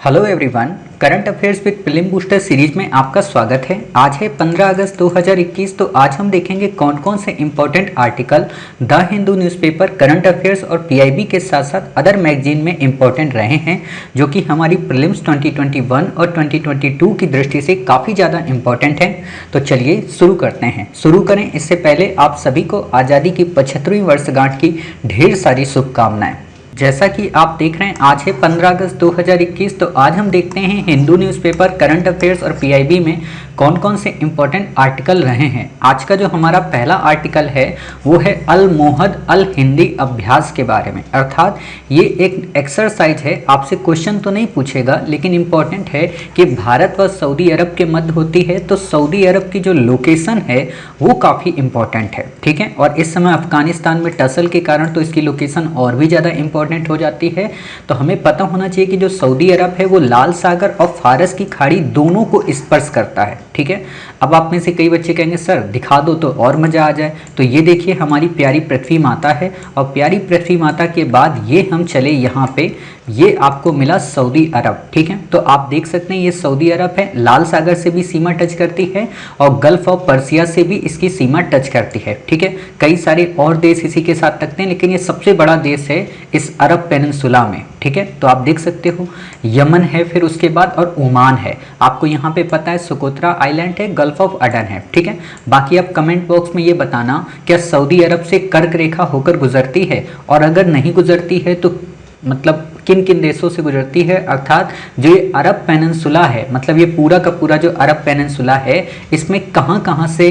Hello everyone, current affairs with film booster series में आपका स्वागत है। आज है 15 अगस्त 2021। तो आज हम देखेंगे कौन कौन से important article the Hindu newspaper, current affairs और पीआईबी के साथ साथ अदर मैगजीन में इंपॉर्टेंट रहे हैं, जो कि हमारी प्रीलिम्स 2021 और 2022 की दृष्टि से काफ़ी ज़्यादा इंपॉर्टेंट है। तो चलिए शुरू करते हैं। शुरू करें इससे पहले आप सभी को आज़ादी की 75वीं वर्षगांठ की ढेर सारी शुभकामनाएं। जैसा कि आप देख रहे हैं आज है 15 अगस्त 2021। तो आज हम देखते हैं हिंदू न्यूज़पेपर, करंट अफेयर्स और पीआईबी में कौन कौन से इंपॉर्टेंट आर्टिकल रहे हैं। आज का जो हमारा पहला आर्टिकल है वो है अल मोहद अल हिंदी अभ्यास के बारे में। अर्थात ये एक एक्सरसाइज है, आपसे क्वेश्चन तो नहीं पूछेगा लेकिन इंपॉर्टेंट है कि भारत व सऊदी अरब के मध्य होती है, तो सऊदी अरब की जो लोकेशन है वो काफ़ी इंपॉर्टेंट है, ठीक है। और इस समय अफगानिस्तान में टसल के कारण तो इसकी लोकेशन और भी ज़्यादा इंपॉर्टेंट हो जाती है। तो हमें पता होना चाहिए कि जो सऊदी अरब है वो लाल सागर और फारस की खाड़ी दोनों को स्पर्श करता है, ठीक है। अब आप में से कई बच्चे कहेंगे सर दिखा दो तो और मज़ा आ जाए। तो ये देखिए हमारी प्यारी पृथ्वी माता है, और प्यारी पृथ्वी माता के बाद ये हम चले यहाँ पे, ये आपको मिला सऊदी अरब, ठीक है। तो आप देख सकते हैं ये सऊदी अरब है, लाल सागर से भी सीमा टच करती है और गल्फ ऑफ पर्सिया से भी इसकी सीमा टच करती है, ठीक है। कई सारे और देश इसी के साथ लगते हैं लेकिन ये सबसे बड़ा देश है इस अरब पेनिनसुला में, ठीक है। तो आप देख सकते हो यमन है, फिर उसके बाद और ओमान है। आपको यहाँ पे पता है सुकोत्रा आइलैंड है, गल्फ ऑफ अडन है, ठीक है। बाकी आप कमेंट बॉक्स में ये बताना क्या सऊदी अरब से कर्क रेखा होकर गुजरती है, और अगर नहीं गुजरती है तो मतलब किन किन देशों से गुजरती है। अर्थात जो ये अरब पेनिनसुला है, मतलब ये पूरा का पूरा जो अरब पेनिनसुला है, इसमें कहाँ कहाँ से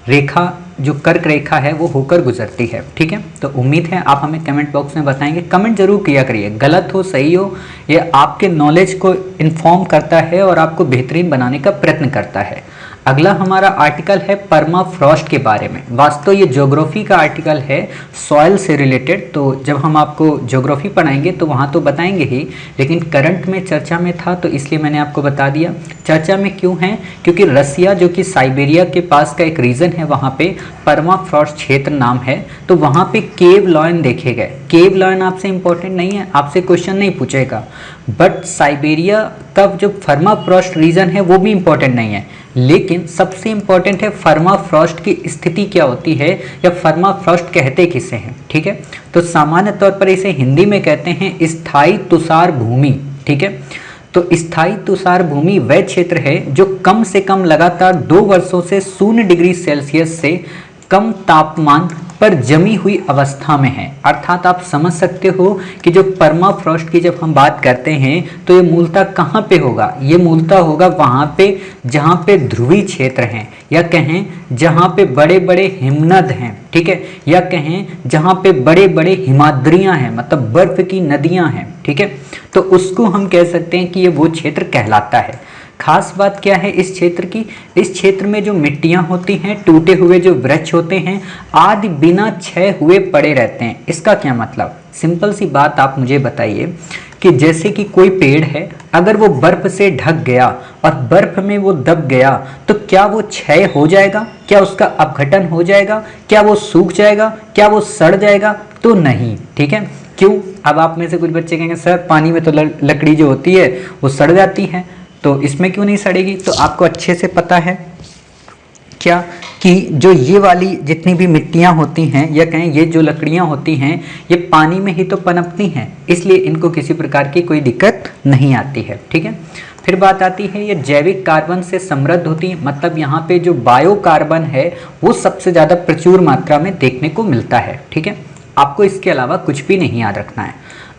रेखा, जो कर्क रेखा है वो होकर गुजरती है, ठीक है। तो उम्मीद है आप हमें कमेंट बॉक्स में बताएंगे। कमेंट जरूर किया करिए, गलत हो सही हो, ये आपके नॉलेज को इन्फॉर्म करता है और आपको बेहतरीन बनाने का प्रयत्न करता है। अगला हमारा आर्टिकल है परमाफ्रॉस्ट के बारे में। वास्तव ये ज्योग्राफी का आर्टिकल है, सॉइल से रिलेटेड। तो जब हम आपको ज्योग्राफी पढ़ाएंगे तो वहाँ तो बताएंगे ही, लेकिन करंट में चर्चा में था तो इसलिए मैंने आपको बता दिया। चर्चा में क्यों है? क्योंकि रसिया जो कि साइबेरिया के पास का एक रीजन है, वहाँ पे परमाफ्रॉस्ट क्षेत्र नाम है। तो वहाँ पे केव लॉयन देखे गए। केव लॉयन आपसे इंपॉर्टेंट नहीं है, आपसे क्वेश्चन नहीं पूछेगा, बट साइबेरिया का जो परमाफ्रॉस्ट रीजन है वो भी इंपॉर्टेंट नहीं है। लेकिन सबसे इंपॉर्टेंट है परमाफ्रॉस्ट की स्थिति क्या होती है, या परमाफ्रॉस्ट कहते किसे हैं, ठीक है। तो सामान्य तौर पर इसे हिंदी में कहते हैं स्थायी तुषार भूमि, ठीक है। तो स्थायी तुषार भूमि वह क्षेत्र है जो कम से कम लगातार 2 वर्षों से 0 डिग्री सेल्सियस से कम तापमान पर जमी हुई अवस्था में है। अर्थात आप समझ सकते हो कि जो परमाफ्रॉस्ट की जब हम बात करते हैं तो ये मूलतः कहाँ पे होगा? ये मूलतः होगा वहाँ पे जहाँ पे ध्रुवीय क्षेत्र हैं, या कहें जहाँ पे बड़े बड़े हिमनद हैं, ठीक है, या कहें जहाँ पे बड़े बड़े हिमाद्रियाँ हैं, मतलब बर्फ की नदियाँ हैं, ठीक है। तो उसको हम कह सकते हैं कि ये वो क्षेत्र कहलाता है। खास बात क्या है इस क्षेत्र की? इस क्षेत्र में जो मिट्टियां होती हैं, टूटे हुए जो वृक्ष होते हैं, आदि बिना क्षय हुए पड़े रहते हैं। इसका क्या मतलब? सिंपल सी बात आप मुझे बताइए कि जैसे कि कोई पेड़ है, अगर वो बर्फ से ढक गया और बर्फ में वो दब गया तो क्या वो क्षय हो जाएगा? क्या उसका अपघटन हो जाएगा? क्या वो सूख जाएगा? क्या वो सड़ जाएगा? तो नहीं, ठीक है। क्यों? अब आप में से कुछ बच्चे कहेंगे सर पानी में तो लकड़ी जो होती है वो सड़ जाती है, तो इसमें क्यों नहीं सड़ेगी? तो आपको अच्छे से पता है क्या कि जो ये वाली जितनी भी मिट्टियाँ होती हैं, या कहें ये जो लकड़ियाँ होती हैं, ये पानी में ही तो पनपती हैं, इसलिए इनको किसी प्रकार की कोई दिक्कत नहीं आती है, ठीक है। फिर बात आती है ये जैविक कार्बन से समृद्ध होती है, मतलब यहाँ पे जो बायो कार्बन है वो सबसे ज़्यादा प्रचुर मात्रा में देखने को मिलता है, ठीक है। आपको इसके अलावा कुछ भी नहीं याद रखना है।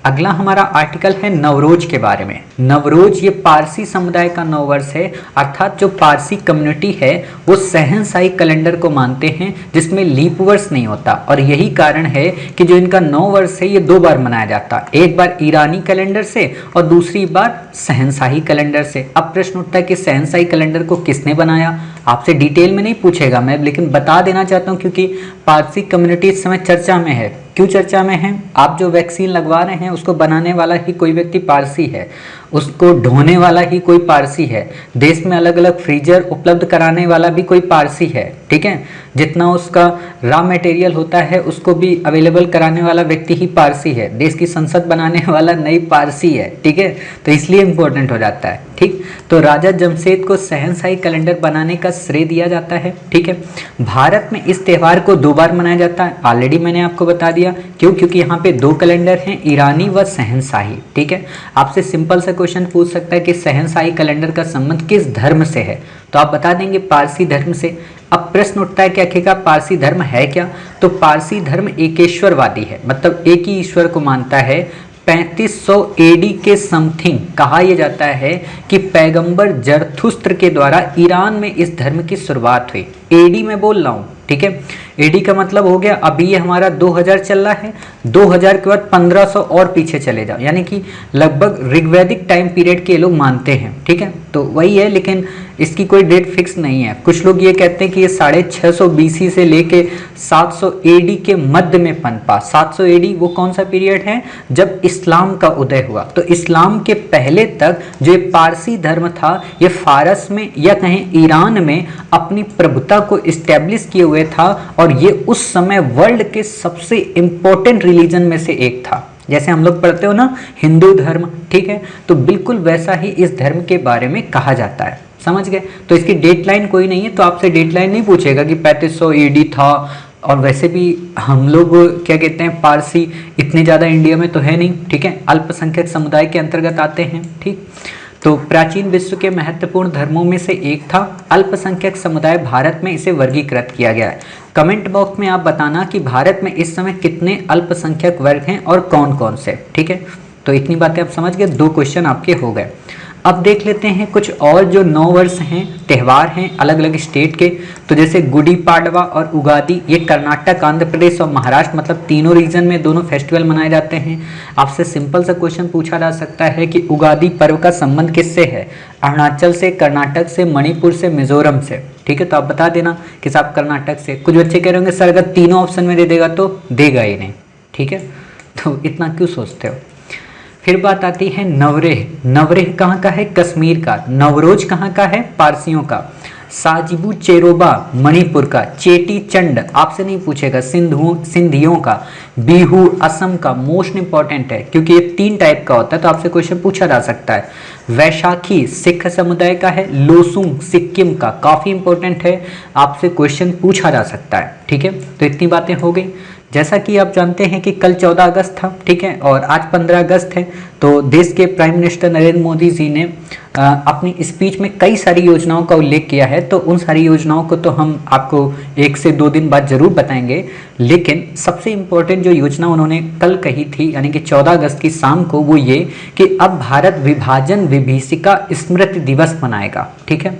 अगला हमारा आर्टिकल है नवरोज के बारे में। नवरोज ये पारसी समुदाय का नव वर्ष है। अर्थात जो पारसी कम्युनिटी है वो सहनसाई कैलेंडर को मानते हैं जिसमें लीप वर्ष नहीं होता, और यही कारण है कि जो इनका नव वर्ष है ये 2 बार मनाया जाता, एक बार ईरानी कैलेंडर से और दूसरी बार सहनसाई कैलेंडर से। अब प्रश्न उठता है कि सहनसाई कैलेंडर को किसने बनाया? आपसे डिटेल में नहीं पूछेगा मैं, लेकिन बता देना चाहता हूँ क्योंकि पारसी कम्युनिटी इस समय चर्चा में है। क्यों चर्चा में है? आप जो वैक्सीन लगवा रहे हैं उसको बनाने वाला ही कोई व्यक्ति पारसी है, उसको ढोने वाला ही कोई पारसी है, देश में अलग अलग फ्रीजर उपलब्ध कराने वाला भी कोई पारसी है, ठीक है, जितना उसका रॉ मटेरियल होता है उसको भी अवेलेबल कराने वाला व्यक्ति ही पारसी है, देश की संसद बनाने वाला नई पारसी है, ठीक है, तो इसलिए इंपॉर्टेंट हो जाता है, ठीक। तो राजा जमशेद को शहंशाही कैलेंडर बनाने का श्रेय दिया जाता है, ठीक है। भारत में इस त्यौहार को 2 बार मनाया जाता है, ऑलरेडी मैंने आपको बता दिया, क्यों, क्योंकि यहाँ पे 2 कैलेंडर हैं, ईरानी व शहंशाही, ठीक है। आपसे सिंपल सा क्वेश्चन पूछ सकता है कि शहंशाही कैलेंडर का संबंध किस धर्म से है, तो आप बता देंगे पारसी धर्म से। अब प्रश्न उठता है कि आखिरकार पारसी धर्म है क्या, तो पारसी धर्म एकेश्वरवादी है, मतलब एक ही ईश्वर को मानता है। 3500 एडी के समथिंग कहा यह जाता है कि पैगंबर जरथुस्त्र के द्वारा ईरान में इस धर्म की शुरुआत हुई। एडी में बोल रहा हूँ, ठीक है, एडी का मतलब हो गया, अभी ये हमारा 2000 चल रहा है, 2000 के बाद 1500 और पीछे चले जाओ, यानी कि लगभग ऋग्वैदिक टाइम पीरियड के लोग मानते हैं, ठीक है, तो वही है, लेकिन इसकी कोई डेट फिक्स नहीं है। कुछ लोग ये कहते हैं कि ये 650 BC से लेके 700 एडी के मध्य में पनपा। 700 एडी वो कौन सा पीरियड है, जब इस्लाम का उदय हुआ, तो इस्लाम के पहले तक जो ये पारसी धर्म था ये फारस में या कहें ईरान में अपनी प्रभुता को इस्टेब्लिश किए हुए था, और ये उस समय वर्ल्ड के सबसे इंपॉर्टेंट रिलीजन में से एक था। जैसे हम लोग पढ़ते हो ना हिंदू धर्म, ठीक है, तो बिल्कुल वैसा ही इस धर्म के बारे में कहा जाता है, समझ गए। तो इसकी डेटलाइन कोई नहीं है, तो आपसे डेटलाइन नहीं पूछेगा कि 3500 एडी था, और वैसे भी हम लोग क्या कहते हैं, पारसी इतने ज़्यादा इंडिया में तो है नहीं, ठीक है, अल्पसंख्यक समुदाय के अंतर्गत आते हैं, ठीक। तो प्राचीन विश्व के महत्वपूर्ण धर्मों में से एक था, अल्पसंख्यक समुदाय भारत में इसे वर्गीकृत किया गया है। कमेंट बॉक्स में आप बताना कि भारत में इस समय कितने अल्पसंख्यक वर्ग हैं और कौन कौन से, ठीक है। तो इतनी बातें आप समझ गए, 2 क्वेश्चन आपके हो गए। अब देख लेते हैं कुछ और जो नववर्ष हैं, त्यौहार हैं अलग अलग स्टेट के। तो जैसे गुड़ी पाडवा और उगादी, ये कर्नाटक, आंध्र प्रदेश और महाराष्ट्र, मतलब तीनों रीजन में दोनों फेस्टिवल मनाए जाते हैं। आपसे सिंपल सा क्वेश्चन पूछा जा सकता है कि उगादी पर्व का संबंध किससे है, अरुणाचल से, कर्नाटक से, मणिपुर से, मिजोरम से, ठीक है, तो आप बता देना कि साहब कर्नाटक से। कुछ बच्चे कह रहे होंगे सर अगर तीनों ऑप्शन में दे देगा तो देगा ही नहीं, ठीक है, तो इतना क्यों सोचते हो। फिर बात आती है नवरेह। नवरेह कहाँ का है, कश्मीर का। नवरोज कहाँ का है, पारसियों का। साजिबू चेरोबा मणिपुर का। चेटी चंड आपसे नहीं पूछेगा, सिंधियों का। बिहू असम का। मोस्ट इंपॉर्टेंट है क्योंकि ये 3 टाइप का होता है, तो आपसे क्वेश्चन पूछा जा सकता है। वैशाखी सिख समुदाय का है। लोसुंग सिक्किम का, काफी इंपॉर्टेंट है, आपसे क्वेश्चन पूछा जा सकता है, ठीक है। तो इतनी बातें हो गई। जैसा कि आप जानते हैं कि कल 14 अगस्त था, ठीक है, और आज 15 अगस्त है, तो देश के प्राइम मिनिस्टर नरेंद्र मोदी जी ने अपनी स्पीच में कई सारी योजनाओं का उल्लेख किया है। तो उन सारी योजनाओं को तो हम आपको 1 से 2 दिन बाद जरूर बताएंगे, लेकिन सबसे इम्पोर्टेंट जो योजना उन्होंने कल कही थी, यानी कि 14 अगस्त की शाम को, वो ये कि अब भारत विभाजन विभीषिका स्मृति दिवस मनाएगा, ठीक है।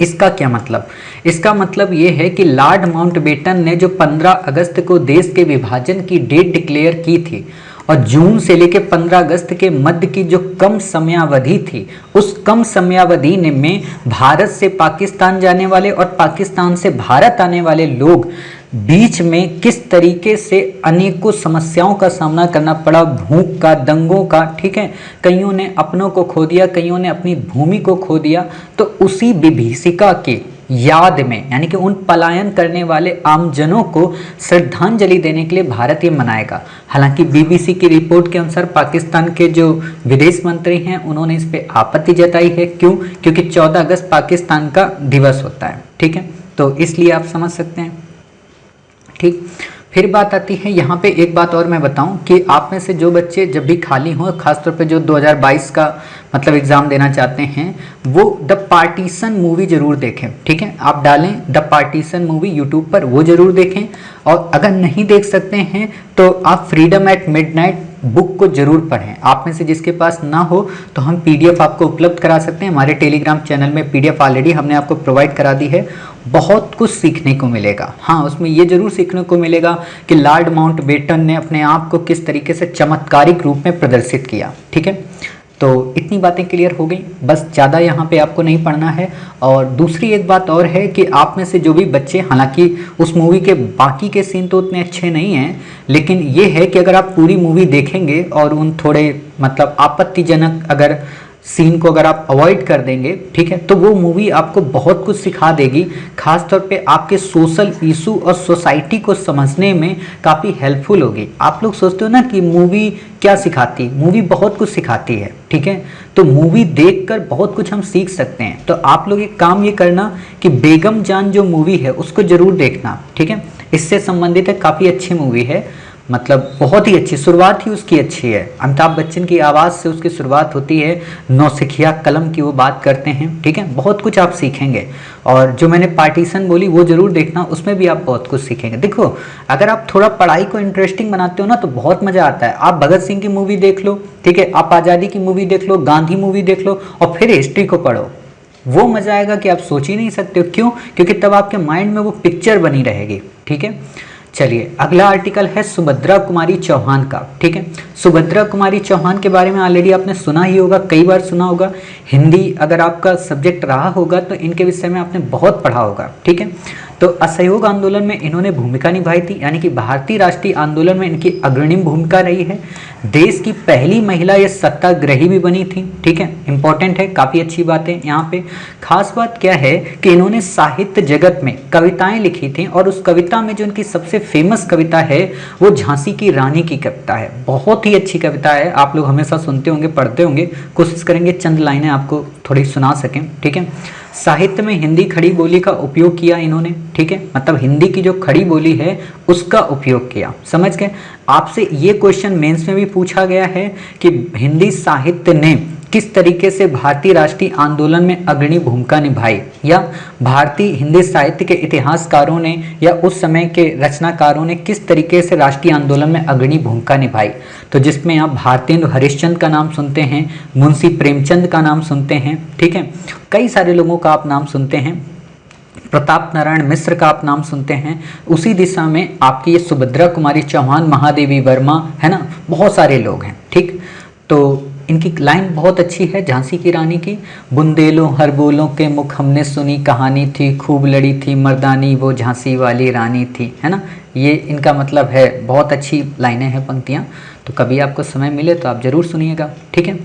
इसका क्या मतलब, इसका मतलब ये है कि लॉर्ड माउंटबेटन ने जो 15 अगस्त को देश के विभाजन की डेट डिक्लेयर की थी, और जून से लेकर 15 अगस्त के मध्य की जो कम समयावधि थी, उस कम समयावधि में भारत से पाकिस्तान जाने वाले और पाकिस्तान से भारत आने वाले लोग बीच में किस तरीके से अनेकों समस्याओं का सामना करना पड़ा, भूख का, दंगों का, ठीक है, कईयों ने अपनों को खो दिया, कईयों ने अपनी भूमि को खो दिया। तो उसी विभीषिका की याद में, यानी कि उन पलायन करने वाले आमजनों को श्रद्धांजलि देने के लिए भारत ये मनाएगा। हालांकि बीबीसी की रिपोर्ट के अनुसार पाकिस्तान के जो विदेश मंत्री हैं उन्होंने इस पे आपत्ति जताई है। क्यों, क्योंकि 14 अगस्त पाकिस्तान का दिवस होता है, ठीक है, तो इसलिए आप समझ सकते हैं, ठीक। फिर बात आती है यहाँ पे, एक बात और मैं बताऊं कि आप में से जो बच्चे जब भी खाली हों, खासतौर पे जो 2022 का मतलब एग्ज़ाम देना चाहते हैं, वो द पार्टीशन मूवी ज़रूर देखें, ठीक है। आप डालें द पार्टीशन मूवी यूट्यूब पर, वो ज़रूर देखें। और अगर नहीं देख सकते हैं तो आप फ्रीडम एट मिडनाइट बुक को जरूर पढ़ें। आप में से जिसके पास ना हो तो हम पीडीएफ आपको उपलब्ध करा सकते हैं। हमारे टेलीग्राम चैनल में पीडीएफ ऑलरेडी हमने आपको प्रोवाइड करा दी है। बहुत कुछ सीखने को मिलेगा। हाँ, उसमें ये जरूर सीखने को मिलेगा कि लॉर्ड माउंटबेटन ने अपने आप को किस तरीके से चमत्कारिक रूप में प्रदर्शित किया, ठीक है। तो इतनी बातें क्लियर हो गई, बस ज़्यादा यहाँ पे आपको नहीं पढ़ना है। और दूसरी एक बात और है कि आप में से जो भी बच्चे, हालांकि उस मूवी के बाकी के सीन तो उतने अच्छे नहीं हैं, लेकिन ये है कि अगर आप पूरी मूवी देखेंगे और उन थोड़े मतलब आपत्तिजनक अगर सीन को अगर आप अवॉइड कर देंगे, ठीक है, तो वो मूवी आपको बहुत कुछ सिखा देगी। खास तौर पे आपके सोशल इशू और सोसाइटी को समझने में काफ़ी हेल्पफुल होगी। आप लोग सोचते हो ना कि मूवी क्या सिखाती, मूवी बहुत कुछ सिखाती है, ठीक है, तो मूवी देखकर बहुत कुछ हम सीख सकते हैं। तो आप लोग एक काम ये करना कि बेगम जान जो मूवी है उसको ज़रूर देखना, ठीक है, इससे संबंधित है, काफ़ी अच्छी मूवी है, मतलब बहुत ही अच्छी, शुरुआत ही उसकी अच्छी है। अमिताभ बच्चन की आवाज़ से उसकी शुरुआत होती है, नौसिखिया कलम की वो बात करते हैं, ठीक है, बहुत कुछ आप सीखेंगे। और जो मैंने पार्टीशन बोली वो ज़रूर देखना, उसमें भी आप बहुत कुछ सीखेंगे। देखो, अगर आप थोड़ा पढ़ाई को इंटरेस्टिंग बनाते हो ना तो बहुत मज़ा आता है। आप भगत सिंह की मूवी देख लो, ठीक है, आप आज़ादी की मूवी देख लो, गांधी मूवी देख लो, और फिर हिस्ट्री को पढ़ो, वो मज़ा आएगा कि आप सोच ही नहीं सकते हो। क्यों? क्योंकि तब आपके माइंड में वो पिक्चर बनी रहेगी, ठीक है। चलिए, अगला आर्टिकल है सुभद्रा कुमारी चौहान का, ठीक है। सुभद्रा कुमारी चौहान के बारे में ऑलरेडी आपने सुना ही होगा, कई बार सुना होगा। हिंदी अगर आपका सब्जेक्ट रहा होगा तो इनके विषय में आपने बहुत पढ़ा होगा, ठीक है। तो असहयोग आंदोलन में इन्होंने भूमिका निभाई थी, यानी कि भारतीय राष्ट्रीय आंदोलन में इनकी अग्रणी भूमिका रही है। देश की पहली महिला ये सत्याग्रही भी बनी थी, ठीक है, इंपॉर्टेंट है, काफ़ी अच्छी बात है। यहाँ पे खास बात क्या है कि इन्होंने साहित्य जगत में कविताएं लिखी थी, और उस कविता में जो इनकी सबसे फेमस कविता है वो झांसी की रानी की कविता है। बहुत ही अच्छी कविता है, आप लोग हमेशा सुनते होंगे, पढ़ते होंगे, कोशिश करेंगे चंद लाइनें आपको थोड़ी सुना सकें, ठीक है। साहित्य में हिंदी खड़ी बोली का उपयोग किया इन्होंने, ठीक है, मतलब हिंदी की जो खड़ी बोली है उसका उपयोग किया, समझ गए। आपसे ये क्वेश्चन मेंस में भी पूछा गया है कि हिंदी साहित्य ने किस तरीके से भारतीय राष्ट्रीय आंदोलन में अग्रणी भूमिका निभाई, या भारतीय हिंदी साहित्य के इतिहासकारों ने या उस समय के रचनाकारों ने किस तरीके से राष्ट्रीय आंदोलन में अग्रणी भूमिका निभाई। तो जिसमें आप भारतेंदु हरिश्चंद्र का नाम सुनते हैं, मुंशी प्रेमचंद का नाम सुनते हैं, ठीक है, कई सारे लोगों का आप नाम सुनते हैं, प्रताप नारायण मिश्र का आप नाम सुनते हैं। उसी दिशा में आपकी ये सुभद्रा कुमारी चौहान, महादेवी वर्मा, है ना, बहुत सारे लोग हैं, ठीक। तो इनकी लाइन बहुत अच्छी है झांसी की रानी की, बुंदेलों हर बोलों के मुख हमने सुनी कहानी थी, खूब लड़ी थी मर्दानी वो झांसी वाली रानी थी, है ना, ये इनका मतलब है। बहुत अच्छी लाइनें हैं, पंक्तियाँ, तो कभी आपको समय मिले तो आप जरूर सुनिएगा, ठीक है।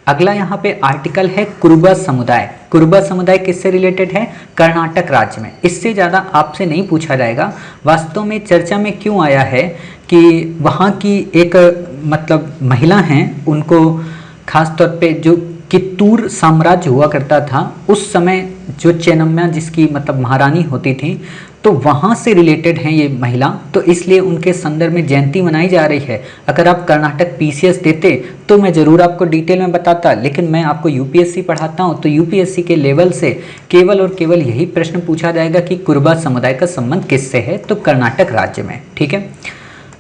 अगला यहाँ पे आर्टिकल है कुरुबा समुदाय। कुरुबा समुदाय किससे रिलेटेड है? कर्नाटक राज्य में। इससे ज़्यादा आपसे नहीं पूछा जाएगा। वास्तव में चर्चा में क्यों आया है कि वहाँ की एक मतलब महिला हैं, उनको खास तौर पे जो कित्तूर साम्राज्य हुआ करता था उस समय, जो चेन्नम्मा जिसकी मतलब महारानी होती थी, तो वहाँ से रिलेटेड हैं ये महिला, तो इसलिए उनके संदर्भ में जयंती मनाई जा रही है। अगर आप कर्नाटक पीसीएस देते तो मैं ज़रूर आपको डिटेल में बताता, लेकिन मैं आपको यूपीएससी पढ़ाता हूँ, तो यूपीएससी के लेवल से केवल और केवल यही प्रश्न पूछा जाएगा कि कुरुबा समुदाय का संबंध किससे है, तो कर्नाटक राज्य में, ठीक है।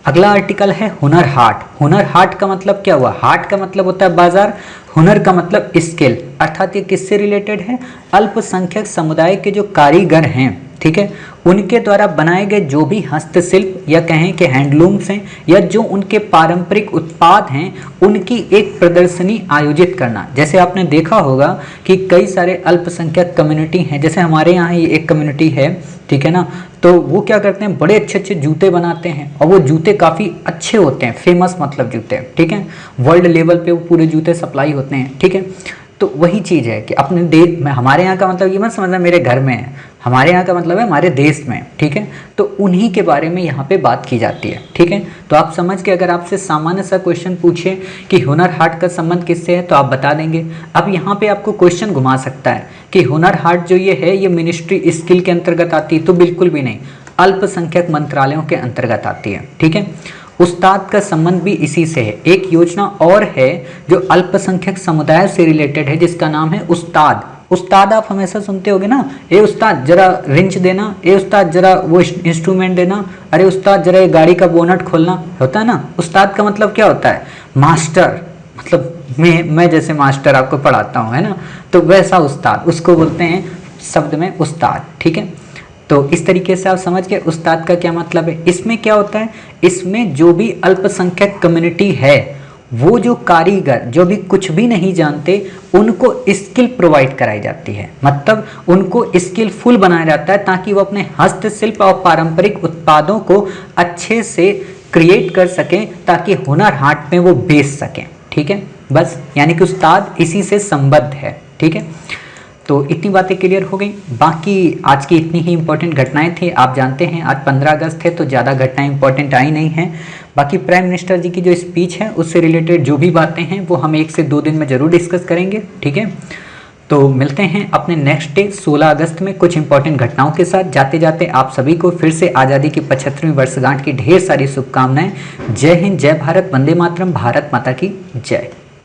अगला आर्टिकल है हुनर हाट। हुनर हाट का मतलब क्या हुआ? हाट का मतलब होता है बाजार, हुनर का मतलब स्किल, अर्थात ये किससे रिलेटेड है? अल्पसंख्यक समुदाय के जो कारीगर हैं, ठीक है, उनके द्वारा बनाए गए जो भी हस्तशिल्प या कहें कि हैंडलूम्स हैं, या जो उनके पारंपरिक उत्पाद हैं, उनकी एक प्रदर्शनी आयोजित करना। जैसे आपने देखा होगा कि कई सारे अल्पसंख्यक कम्युनिटी हैं, जैसे हमारे यहाँ ये एक कम्युनिटी है, ठीक है ना, तो वो क्या करते हैं, बड़े अच्छे अच्छे जूते बनाते हैं, और वो जूते काफ़ी अच्छे होते हैं, फेमस मतलब जूते, ठीक है, वर्ल्ड लेवल पे वो पूरे जूते सप्लाई होते हैं, ठीक है। तो वही चीज़ है कि अपने देश में, हमारे यहाँ का मतलब ये मत समझना मेरे घर में है, हमारे यहाँ का मतलब है हमारे देश में, ठीक है। तो उन्हीं के बारे में यहाँ पे बात की जाती है, ठीक है। तो आप समझ के, अगर आपसे सामान्य सा क्वेश्चन पूछे कि हुनर हाट का संबंध किससे है, तो आप बता देंगे। अब यहाँ पे आपको क्वेश्चन घुमा सकता है कि हुनर हाट जो ये है, ये मिनिस्ट्री स्किल के अंतर्गत आती है, तो बिल्कुल भी नहीं, अल्पसंख्यक मंत्रालयों के अंतर्गत आती है, ठीक है। उस्ताद का संबंध भी इसी से है। एक योजना और है जो अल्पसंख्यक समुदाय से रिलेटेड है, जिसका नाम है उस्ताद। उस्ताद आप हमेशा सुनते होगे ना, ए उस्ताद जरा रिंच देना, ए उस्ताद जरा वो इंस्ट्रूमेंट देना, अरे उस्ताद जरा ये गाड़ी का बोनट खोलना, होता है ना। उस्ताद का मतलब क्या होता है? मास्टर, मतलब मैं जैसे मास्टर आपको पढ़ाता हूँ, है ना, तो वैसा उस्ताद, उसको बोलते हैं शब्द में उस्ताद, ठीक है। तो इस तरीके से आप समझ गए उस्ताद का क्या मतलब है। इसमें क्या होता है, इसमें जो भी अल्पसंख्यक कम्युनिटी है वो जो कारीगर जो भी कुछ भी नहीं जानते उनको स्किल प्रोवाइड कराई जाती है, मतलब उनको स्किलफुल बनाया जाता है ताकि वो अपने हस्तशिल्प और पारंपरिक उत्पादों को अच्छे से क्रिएट कर सकें, ताकि हुनर हाट में वो बेच सकें। ठीक है, बस यानी कि उस्ताद इसी से संबद्ध है। ठीक है, तो इतनी बातें क्लियर हो गई। बाकी आज की इतनी ही इंपॉर्टेंट घटनाएं थी। आप जानते हैं आज 15 अगस्त है तो ज़्यादा घटनाएं इंपॉर्टेंट आई नहीं हैं। बाकी प्राइम मिनिस्टर जी की जो स्पीच है उससे रिलेटेड जो भी बातें हैं वो हम 1 से 2 दिन में ज़रूर डिस्कस करेंगे। ठीक है, तो मिलते हैं अपने नेक्स्ट डे 16 अगस्त में कुछ इंपॉर्टेंट घटनाओं के साथ। जाते जाते आप सभी को फिर से आज़ादी की 75वीं वर्षगांठ की ढेर सारी शुभकामनाएं। जय हिंद, जय भारत, वंदे मातरम, भारत माता की जय।